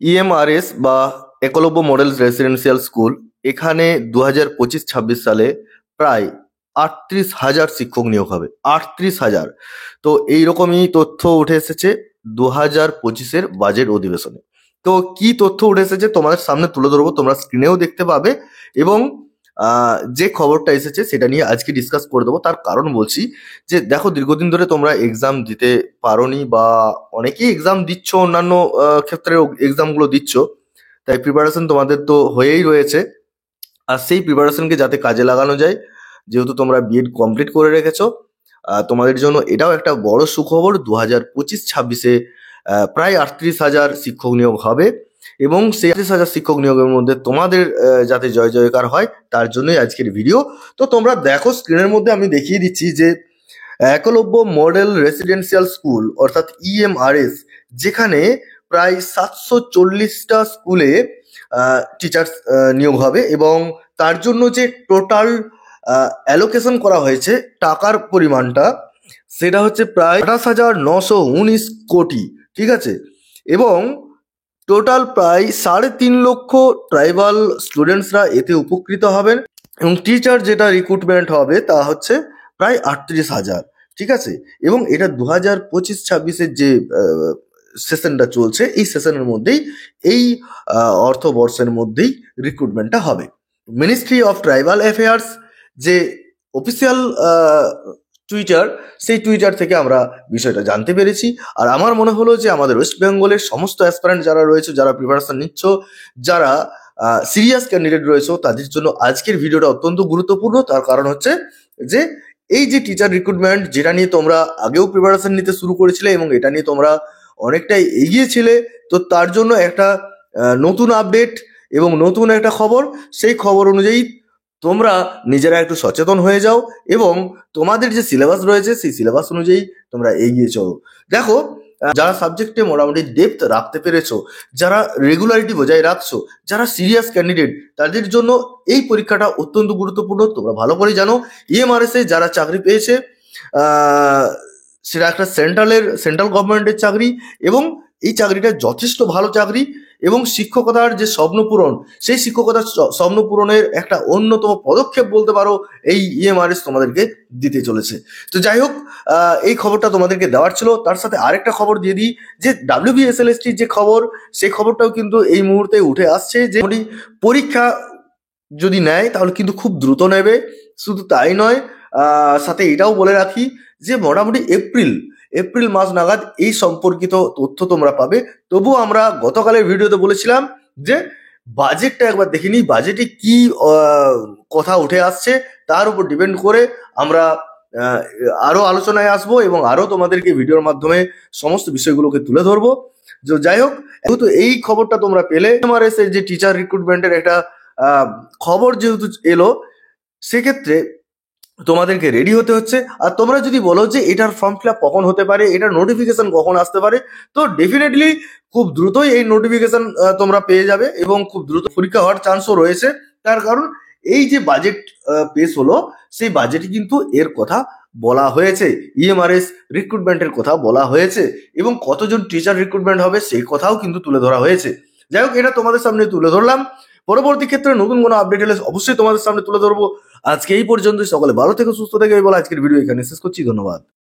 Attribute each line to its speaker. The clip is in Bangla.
Speaker 1: ইএমআরএস বা একলব্য মডেল রেসিডেন্সিয়াল স্কুল এখানে 2025-26 সালে প্রায় 38,000 শিক্ষক নিয়োগ হবে। 38,000। তো এইরকমই তথ্য উঠে এসেছে 2025-এর বাজেট অধিবেশনে। তো কি তথ্য উঠে এসেছে তোমাদের সামনে তুলে ধরবো, তোমরা স্ক্রিনেও দেখতে পাবে। এবং যে খবরটা এসেছে সেটা নিয়ে আজকে ডিসকাস করে দেবো। তার কারণ বলছি যে দেখো, দীর্ঘদিন ধরে তোমরা এক্সাম দিতে পারোনি বা অনেকেই এক্সাম দিচ্ছ, অন্যান্য ক্ষেত্রে এক্সামগুলো দিচ্ছ, তাই প্রিপারেশন তোমাদের তো হয়েই রয়েছে। আর সেই প্রিপারেশনকে যাতে কাজে লাগানো যায়, যেহেতু তোমরা বিএড কমপ্লিট করে রেখেছো, তোমাদের জন্য এটাও একটা বড় সুখবর। 2025-26-এ প্রায় 38,000 শিক্ষক নিয়োগ হবে এবং সেই 38,000 শিক্ষক নিয়োগের মধ্যে তোমাদের যাতে জয় জয়কার হয় তার জন্যই আজকের ভিডিও। তো তোমরা দেখো, স্ক্রিনের মধ্যে আমি দেখিয়ে দিচ্ছি যে একলব্য মডেল রেসিডেন্সিয়াল স্কুল অর্থাৎ ইএমআরএস, যেখানে প্রায় 740টা স্কুলে টিচার্স নিয়োগ হবে এবং তার জন্য যে টোটাল অ্যালোকেশন করা হয়েছে টাকার পরিমাণটা, সেটা হচ্ছে প্রায় 28,919 কোটি। ঠিক আছে, এবং টোটাল প্রায় 3.5 লক্ষ ট্রাইবাল স্টুডেন্টসরা এতে উপকৃত হবেন এবং টিচার যেটা রিক্রুটমেন্ট হবে তা হচ্ছে প্রায় 38,000। ঠিক আছে, এবং এটা 2025-26-এর যে সেশনটা চলছে, এই সেশনের মধ্যেই, এই অর্থবর্ষের মধ্যেই রিক্রুটমেন্টটা হবে। মিনিস্ট্রি অফ ট্রাইবাল অ্যাফেয়ার্স যে অফিসিয়াল টুইটার, সেই টুইটার থেকে আমরা বিষয়টা জানতে পেরেছি। আর আমার মনে হলো যে আমাদের ওয়েস্ট বেঙ্গলের সমস্ত অ্যাসপারেন্ট যারা রয়েছে, যারা প্রিপারেশন নিচ্ছ, যারা সিরিয়াস ক্যান্ডিডেট রয়েছে, তাদের জন্য আজকের ভিডিওটা অত্যন্ত গুরুত্বপূর্ণ। তার কারণ হচ্ছে যে এই যে টিচার রিক্রুটমেন্ট, যেটা নিয়ে তোমরা আগেও প্রিপারেশন নিতে শুরু করেছিলে এবং এটা নিয়ে তোমরা অনেকটাই এগিয়েছিলে, তো তার জন্য একটা নতুন আপডেট এবং নতুন একটা খবর। সেই খবর অনুযায়ী তোমরা নিজেরা একটু সচেতন হয়ে যাও এবং তোমাদের যে সিলেবাস রয়েছে সেই সিলেবাস অনুযায়ী তোমরা এগিয়ে চলো। দেখো, যারা সাবজেক্টে মোটামুটি ডেপথ রাখতে পেরেছো, যারা রেগুলারিটি বজায় রাখছো, যারা সিরিয়াস ক্যান্ডিডেট, তাদের জন্য এই পরীক্ষাটা অত্যন্ত গুরুত্বপূর্ণ। তোমরা ভালো করে জানো, ইএমআরএস এ যারা চাকরি পেয়েছে সেটা একটা সেন্ট্রাল গভর্নমেন্টের চাকরি এবং এই চাকরিটা যথেষ্ট ভালো চাকরি এবং শিক্ষকতার যে স্বপ্নপূরণ, সেই শিক্ষকতার স্বপ্নপূরণের একটা অন্যতম পদক্ষেপ বলতে পারো এই ইএমআরএস তোমাদেরকে দিতে চলেছে। তো যাই হোক, এই খবরটা তোমাদেরকে দেওয়ার ছিল। তার সাথে আরেকটা খবর দিয়ে দিই যে WBSLSTর যে খবর, সেই খবরটাও কিন্তু এই মুহূর্তে উঠে আসছে যে পরীক্ষা যদি নেয় তাহলে কিন্তু খুব দ্রুত নেবে। শুধু তাই নয়, সাথে এটাও বলে রাখি যে মোটামুটি এপ্রিল মাস নাগাদ এই সম্পর্কিত তথ্য তোমরা পাবে। তবুও আমরা গতকালের ভিডিওতে বলেছিলাম যে বাজেটটা একবার দেখে নিই, বাজেটে কি কথা উঠে আসছে, তার উপর ডিপেন্ড করে আমরা আরো আলোচনায় আসবো এবং আরো তোমাদেরকে ভিডিওর মাধ্যমে সমস্ত বিষয়গুলোকে তুলে ধরবো। যাই হোক, যেহেতু এই খবরটা তোমরা পেলে, এমআরএস এর যে টিচার রিক্রুটমেন্টের একটা খবর যেহেতু এলো, সেক্ষেত্রে তোমাদেরকে রেডি হতে হচ্ছে। আর তোমরা যদি বলো যে এটার ফর্ম ফিল আপ কখন হতে পারে, এটার নোটিফিকেশন কখন আসতে পারে, তো ডেফিনেটলি খুব দ্রুতই এই নোটিফিকেশন তোমরা পেয়ে যাবে এবং খুব দ্রুত পরীক্ষা হওয়ার চান্সও রয়েছে। তার কারণ এই যে বাজেট পেশ হলো, সেই বাজেটে কিন্তু এর কথা বলা হয়েছে, ইএমআরএস রিক্রুটমেন্টের কথা বলা হয়েছে এবং কতজন টিচার রিক্রুটমেন্ট হবে সেই কথাও কিন্তু তুলে ধরা হয়েছে। যাই হোক, এটা তোমাদের সামনে তুলে ধরলাম। পরবর্তী ক্ষেত্রে নতুন কোনো আপডেট এলে অবশ্যই তোমাদের সামনে তুলে ধরবো। আজকে এই পর্যন্ত, সকলে ভালো থেকে সুস্থ থেকে বলে আজকের ভিডিও এখানে শেষ করছি। ধন্যবাদ।